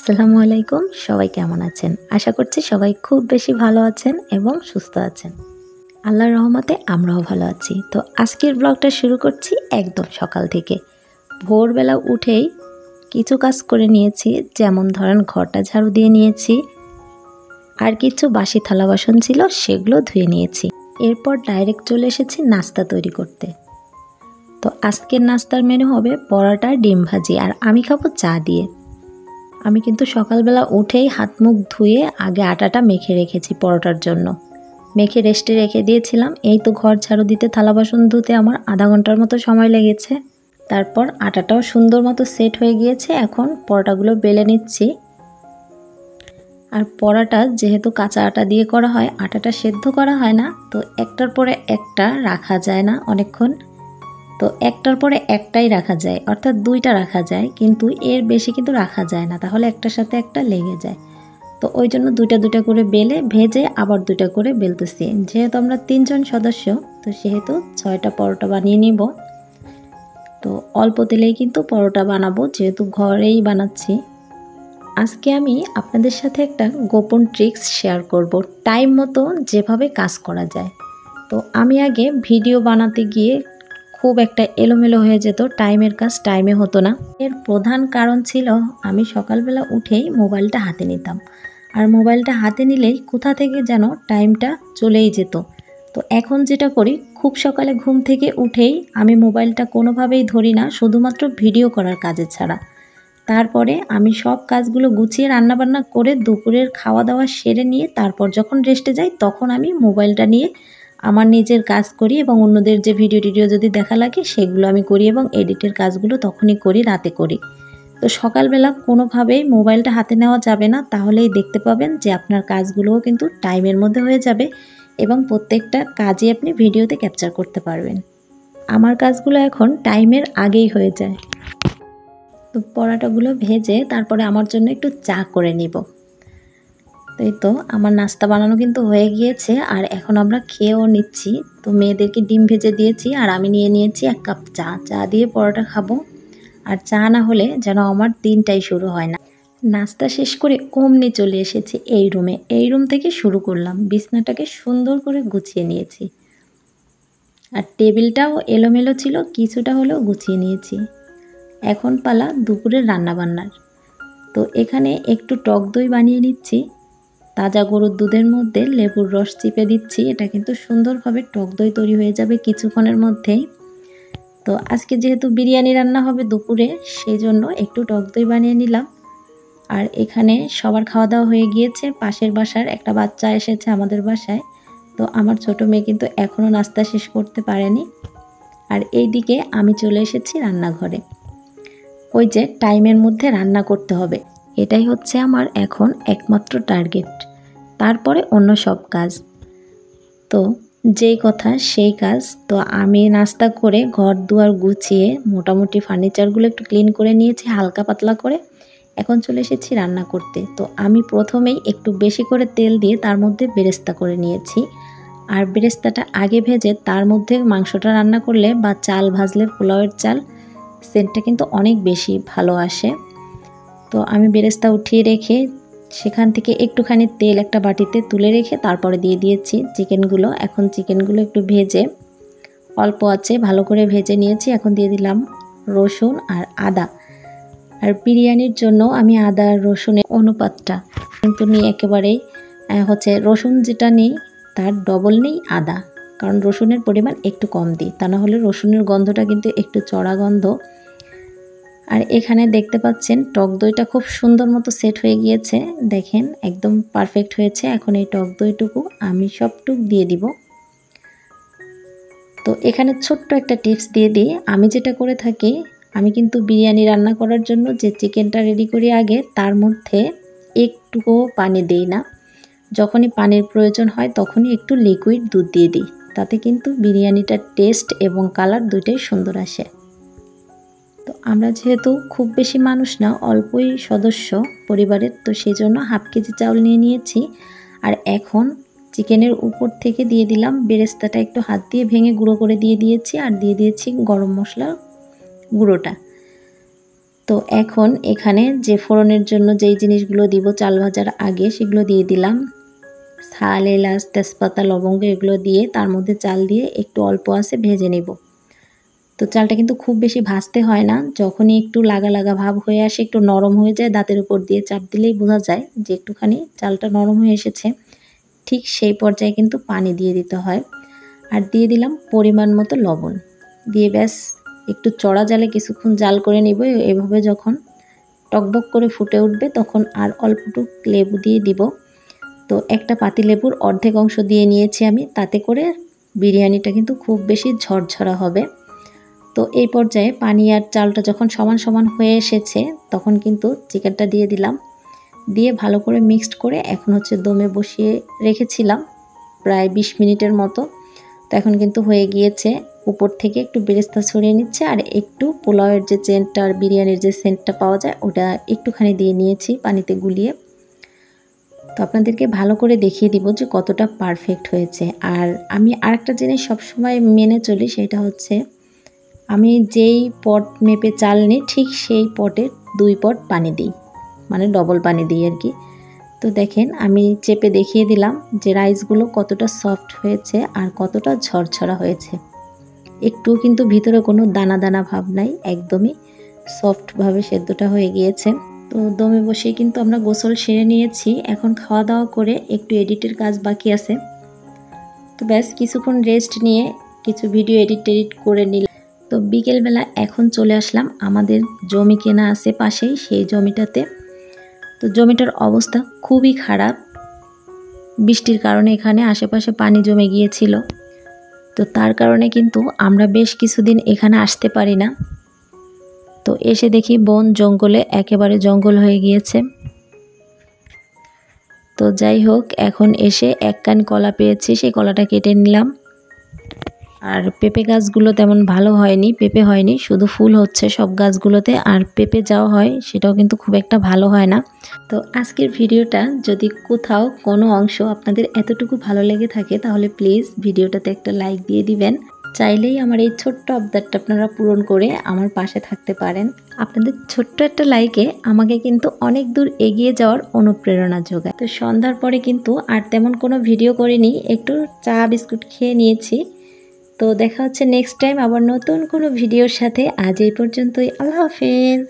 আসসালামু আলাইকুম। সবাই কেমন আছেন? আশা করছি সবাই খুব বেশি ভালো আছেন এবং সুস্থ আছেন। আল্লাহর রহমতে আমরাও ভালো আছি। তো আজকের ব্লগটা শুরু করছি একদম সকাল থেকে। ভোরবেলা উঠেই কিছু কাজ করে নিয়েছি, যেমন ধরেন ঘরটা ঝাড়ু দিয়ে নিয়েছি, আর কিছু বাসি থালা বাসন ছিল সেগুলো ধুয়ে নিয়েছি। এরপর ডাইরেক্ট চলে এসেছি নাস্তা তৈরি করতে। তো আজকের নাস্তার মেনু হবে পরোটা, ডিম ভাজি, আর আমি খাবো চা দিয়ে। আমি কিন্তু সকালবেলা উঠেই হাত মুখ ধুয়ে আগে আটাটা মেখে রেখেছি পরোটার জন্য। মেখে রেস্টে রেখে দিয়েছিলাম। এই তো ঘর ঝাড়ু দিতে, থালা বাসন ধুতে আমার আধা ঘন্টার মতো সময় লেগেছে। তারপর আটাটাও সুন্দর মতো সেট হয়ে গিয়েছে। এখন পরোটাগুলো বেলে নিচ্ছি। আর পরোটা যেহেতু কাঁচা আটা দিয়ে করা হয়, আটাটা সেদ্ধ করা হয় না, তো একটার পরে একটা রাখা যায় না অনেকক্ষণ। তো একটার পরে একটাই রাখা যায়, অর্থাৎ দুইটা রাখা যায়, কিন্তু এর বেশি কিন্তু রাখা যায় না, তাহলে একটার সাথে একটা লেগে যায়। তো ওই জন্য দুইটা দুইটা করে বেলে ভেজে আবার দুইটা করে বেলতেছি। যেহেতু আমরা 3 জন সদস্য, তো সেহেতু 6টা পরোটা বানিয়ে নিব। তো অল্প তেলেই কিন্তু পরোটা বানাবো, যেহেতু ঘরেই বানাচ্ছি। আজকে আমি আপনাদের সাথে একটা গোপন ট্রিক্স শেয়ার করব, টাইম মতো যেভাবে কাজ করা যায়। তো আমি আগে ভিডিও বানাতে গিয়ে খুব একটা এলোমেলো হয়ে যেত, টাইমের কাজ টাইমে হতো না। এর প্রধান কারণ ছিল আমি সকালবেলা উঠেই মোবাইলটা হাতে নিতাম, আর মোবাইলটা হাতে নিলেই কোথা থেকে যেন টাইমটা চলেই যেত। তো এখন যেটা করি, খুব সকালে ঘুম থেকে উঠেই আমি মোবাইলটা কোনোভাবেই ধরি না, শুধুমাত্র ভিডিও করার কাজে ছাড়া। তারপরে আমি সব কাজগুলো গুছিয়ে রান্নাবান্না করে দুপুরের খাওয়া দাওয়া সেরে নিয়ে তারপর যখন রেস্টে যাই, তখন আমি মোবাইলটা নিয়ে আমার নিজের কাজ করি, এবং অন্যদের যে ভিডিও যদি দেখা লাগে সেগুলো আমি করি, এবং এডিটের কাজগুলো তখনই করি, রাতে করি। তো সকালবেলা কোনোভাবেই মোবাইলটা হাতে নেওয়া যাবে না, তাহলেই দেখতে পাবেন যে আপনার কাজগুলোও কিন্তু টাইমের মধ্যে হয়ে যাবে, এবং প্রত্যেকটা কাজই আপনি ভিডিওতে ক্যাপচার করতে পারবেন। আমার কাজগুলো এখন টাইমের আগেই হয়ে যায়। তো পরোটাগুলো ভেজে তারপরে আমার জন্য একটু চা করে নিব। এই তো আমার নাস্তা বানানো কিন্তু হয়ে গিয়েছে, আর এখন আমরা খেয়েও নিচ্ছি। তো মেয়েদেরকে ডিম ভেজে দিয়েছি, আর আমি নিয়ে নিয়েছি 1 কাপ চা। চা দিয়ে পরোটা খাবো, আর চা না হলে যেন আমার দিনটাই শুরু হয় না। নাস্তা শেষ করে অমনি চলে এসেছি এই রুমে। এই রুম থেকে শুরু করলাম, বিছনাটাকে সুন্দর করে গুছিয়ে নিয়েছি, আর টেবিলটাও এলোমেলো ছিল, কিছুটা হলেও গুছিয়ে নিয়েছি। এখন পালা দুপুরের রান্নাবান্নার। তো এখানে একটু টক দই বানিয়ে নিচ্ছি। তাজা গরুর দুধের মধ্যে লেবুর রস চিপে দিচ্ছি। এটা কিন্তু সুন্দরভাবে টক দই তৈরি হয়ে যাবে কিছুক্ষণের মধ্যেই। তো আজকে যেহেতু বিরিয়ানি রান্না হবে দুপুরে, সেই জন্য একটু টক দই বানিয়ে নিলাম। আর এখানে সবার খাওয়া দাওয়া হয়ে গিয়েছে। পাশের বাসার একটা বাচ্চা এসেছে আমাদের বাসায়। তো আমার ছোট মেয়ে কিন্তু এখনও নাস্তা শেষ করতে পারেনি। আর এইদিকে আমি চলে এসেছি রান্নাঘরে। ওই যে টাইমের মধ্যে রান্না করতে হবে, এটাই হচ্ছে আমার এখন একমাত্র টার্গেট। তারপরে অন্য সব কাজ। তো যেই কথা সেই কাজ। তো আমি নাস্তা করে ঘর দুয়ার গুছিয়ে মোটামুটি ফার্নিচারগুলো একটু ক্লিন করে নিয়েছি হালকা পাতলা করে। এখন চলে এসেছি রান্না করতে। তো আমি প্রথমেই একটু বেশি করে তেল দিয়ে তার মধ্যে বেরেস্তা করে নিয়েছি। আর বেরেস্তাটা আগে ভেজে তার মধ্যে মাংসটা রান্না করলে বা চাল ভাজলে, পোলাওয়ের চাল, সেন্টটা কিন্তু অনেক বেশি ভালো আসে। তো আমি বেরেস্তা উঠিয়ে রেখে সেখান থেকে একটুখানি তেল একটা বাটিতে তুলে রেখে তারপরে দিয়ে দিয়েছি চিকেনগুলো। এখন চিকেনগুলো একটু ভেজে অল্প আছে ভালো করে ভেজে নিয়েছি। এখন দিয়ে দিলাম রসুন আর আদা। আর বিরিয়ানির জন্য আমি আদা আর রসুনের অনুপাতটা কিন্তু নিই একেবারেই রসুন যেটা নিই তার ডবল নেই আদা, কারণ রসুনের পরিমাণ একটু কম দিই, তা না হলে রসুনের গন্ধটা কিন্তু একটু চড়া গন্ধ। আর এখানে দেখতে পাচ্ছেন টক দইটা খুব সুন্দর মতো সেট হয়ে গিয়েছে, দেখেন একদম পারফেক্ট হয়েছে। এখন এই টক দইটুকু আমি সবটুক দিয়ে দিব। তো এখানে ছোট্ট একটা টিপস দিয়ে দিই, আমি যেটা করে থাকি, আমি কিন্তু বিরিয়ানি রান্না করার জন্য যে চিকেনটা রেডি করি আগে, তার মধ্যে একটুকুও পানি দিই না। যখনই পানির প্রয়োজন হয় তখনই একটু লিকুইড দুধ দিয়ে দিই, তাতে কিন্তু বিরিয়ানিটার টেস্ট এবং কালার দুইটাই সুন্দর আসে। তো আমরা যেহেতু খুব বেশি মানুষ না, অল্পই সদস্য পরিবারের, তো সেই জন্য হাফ কেজি চাউল নিয়ে নিয়েছি। আর এখন চিকেনের উপর থেকে দিয়ে দিলাম বেরেস্তাটা, একটু হাত দিয়ে ভেঙে গুঁড়ো করে দিয়ে দিয়েছি, আর দিয়ে দিয়েছি গরম মশলার গুঁড়োটা। তো তো এখন এখানে যে ফোড়নের জন্য যেই জিনিসগুলো দিব চাল ভাজার আগে সেগুলো দিয়ে দিলাম। শাল, এলাচ, তেজপাতা, লবঙ্গ এগুলো দিয়ে তার মধ্যে চাল দিয়ে একটু অল্প আঁচে ভেজে নেব। তো চালটা কিন্তু খুব বেশি ভাজতে হয় না, যখনই একটু লাগা লাগা ভাব হয়ে আসে, একটু নরম হয়ে যায়, দাঁতের উপর দিয়ে চাপ দিলেই বোঝা যায় যে একটুখানি চালটা নরম হয়ে এসেছে। ঠিক সেই পর্যায়ে কিন্তু পানি দিয়ে দিতে হয়। আর দিয়ে দিলাম পরিমাণ মতো লবণ দিয়ে ব্যাস একটু চড়া জালে কিছুক্ষণ জাল করে নিব। এভাবে যখন টকবক করে ফুটে উঠবে তখন আর অল্পটুক লেবু দিয়ে দিব। তো একটা পাতিলেবুর অর্ধেক অংশ দিয়ে নিয়েছি আমি, তাতে করে বিরিয়ানিটা কিন্তু খুব বেশি ঝরঝরা হবে। তো এই পর্যায়ে পানি আর চালটা যখন সমান সমান হয়ে এসেছে তখন কিন্তু চিকেনটা দিয়ে দিলাম। দিয়ে ভালো করে মিক্সড করে এখন হচ্ছে দমে বসিয়ে রেখেছিলাম প্রায় 20 মিনিটের মতো। তো এখন কিন্তু হয়ে গিয়েছে। উপর থেকে একটু বেরেস্তা ছড়িয়ে নিচ্ছে আর একটু পোলাওয়ের যে সেন্টটা আর বিরিয়ানির যে সেন্টটা পাওয়া যায় ওটা একটুখানি দিয়ে নিয়েছি পানিতে গুলিয়ে। তো আপনাদেরকে ভালো করে দেখিয়ে দিব যে কতটা পারফেক্ট হয়েছে। আর আমি আরেকটা জিনিস সবসময় মেনে চলি, সেটা হচ্ছে আমি যেই পট মেপে চাল নিই ঠিক সেই পটে 2 পট পানি দিই, মানে ডবল পানি দিই আর কি। তো দেখেন আমি চেপে দেখিয়ে দিলাম যে রাইসগুলো কতটা সফট হয়েছে আর কতটা ঝরঝরা হয়েছে। একটু কিন্তু ভিতরে কোনো দানা দানা ভাব নাই, একদমই সফটভাবে সেদ্ধটা হয়ে গিয়েছে। তো দমে বসে কিন্তু আমরা গোসল সেরে নিয়েছি, এখন খাওয়া দাওয়া করে একটু এডিটের কাজ বাকি আছে। তো ব্যাস কিছুক্ষণ রেস্ট নিয়ে কিছু ভিডিও এডিট করে নিলাম। তো বিকেলবেলা এখন চলে আসলাম আমাদের জমি কেনা আছে পাশেই, সেই জমিটাতে। তো জমিটার অবস্থা খুবই খারাপ, বৃষ্টির কারণে এখানে আশেপাশে পানি জমে গিয়েছিল। তো তার কারণে কিন্তু আমরা বেশ কিছুদিন এখানে আসতে পারি না। তো এসে দেখি বন জঙ্গলে একেবারে জঙ্গল হয়ে গিয়েছে। তো যাই হোক, এখন এসে এক কান কলা পেয়েছি, সেই কলাটা কেটে নিলাম। আর পেঁপে গাছগুলো তেমন ভালো হয়নি, পেঁপে হয়নি, শুধু ফুল হচ্ছে সব গাছগুলোতে, আর পেঁপে যাওয়া হয় সেটাও কিন্তু খুব একটা ভালো হয় না। তো আজকের ভিডিওটা যদি কোথাও কোনো অংশ আপনাদের এতটুকু ভালো লেগে থাকে তাহলে প্লিজ ভিডিওটাতে একটা লাইক দিয়ে দিবেন। চাইলেই আমার এই ছোট্ট আবদারটা আপনারা পূরণ করে আমার পাশে থাকতে পারেন। আপনাদের ছোট্ট একটা লাইকে আমাকে কিন্তু অনেক দূর এগিয়ে যাওয়ার অনুপ্রেরণা যোগায়। তো সন্ধ্যার পরে কিন্তু আর তেমন কোনো ভিডিও করিনি, একটু চা বিস্কুট খেয়ে নিয়েছি। তো দেখা হচ্ছে নেক্সট টাইম আবার নতুন কোনো ভিডিওর সাথে। আজ এই পর্যন্তই, আল্লাহ হাফেজ।